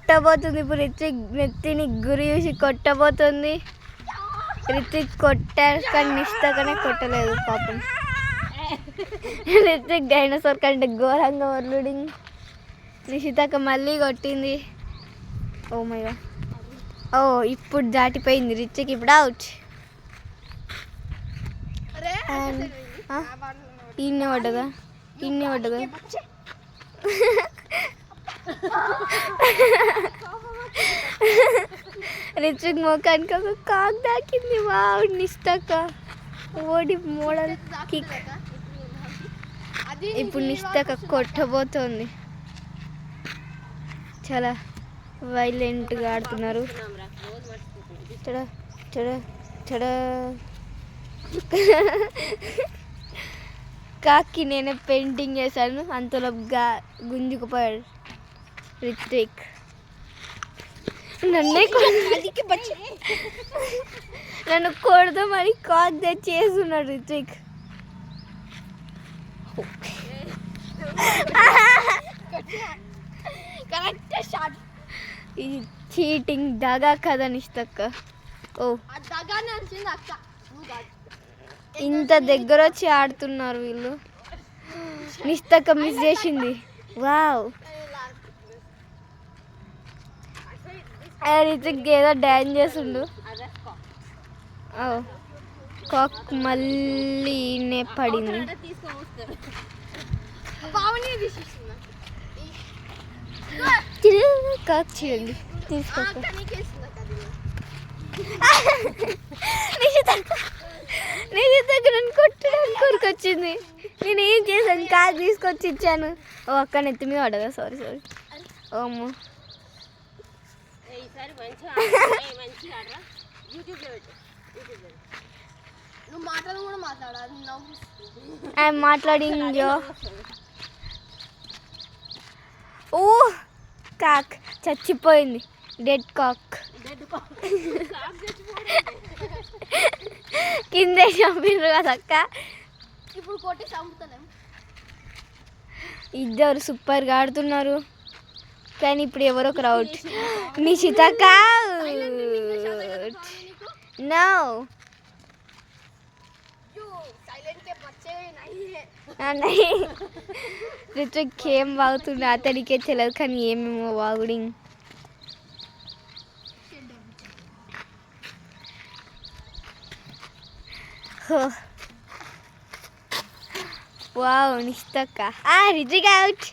కొట్టబోతుంది. ఇప్పుడు రిత్విక్ నెత్తిని గురి చూసి కొట్టబోతుంది. రిత్విక్ కొట్టారు కానీ నిష్టకనే కొట్టలేదు పాపం. రిత్విక్ డైనోసార్ కంటే ఘోరంగా వర్లుడింగ్. నిషితక మళ్ళీ కొట్టింది. Oh my God. ఓ ఇప్పుడు దాటిపోయింది రిత్విక్. ఇప్పుడు అవుట్. ఇన్నే పడ్డదా? ఇన్నే పడ్డదా? రిత్విక్ మోకానికి ఒక కాక్ దాకింది. వావ్ నిష్టక ఓడి మోడల్ కిక్. ఇప్పుడు నిష్టక కొట్టబోతోంది. చాలా వైలెంట్గా ఆడుతున్నారు. చడ చడ చడ. కాకి నేనే పెయింటింగ్ చేశాను. అంతలో గుంజుకుపోయాడు రిత్విక్. నన్ను కొడదామని కాక్ చేస్తున్నాడు రిత్విక్. ఇది చీటింగ్ దగా కదా నిష్టక్క. ఓ ఇంత దగ్గర వచ్చి ఆడుతున్నారు వీళ్ళు. నిష్టక్క మిస్ చేసింది. వావ్. రిత్విక్ ఏదో డ్యాన్స్ చేస్తుండు. కాక్ మళ్ళీ పడింది. కాక్ చూడండి తీసుకోక. నిషితక్క నన్ను కొట్టడానికి కొరికొచ్చింది. నేను ఏం చేశాను? కాక్ తీసుకొచ్చి ఇచ్చాను. ఓ అక్క నెత్తి మీద పడదా? Sorry sorry. ఓమ్మో ఐఎమ్ మాట్లాడింగ్. ఓ కాక్ చచ్చిపోయింది. Dead cock. కిందే చంపిండ్రు కదక్క. ఇప్పుడు కొట్టి చంపుతాం. ఇద్దరు సూపర్గా ఆడుతున్నారు కానీ ఇప్పుడు ఎవరో ఒక అవుట్. నిషితక్క నో. రిత్విక్ ఏం వాగుతుండే అతడికే తెలియదు కానీ ఏమేమో వాగుడింగ్. వావ్ నిష్టక్క. రిత్విక్ అవుట్.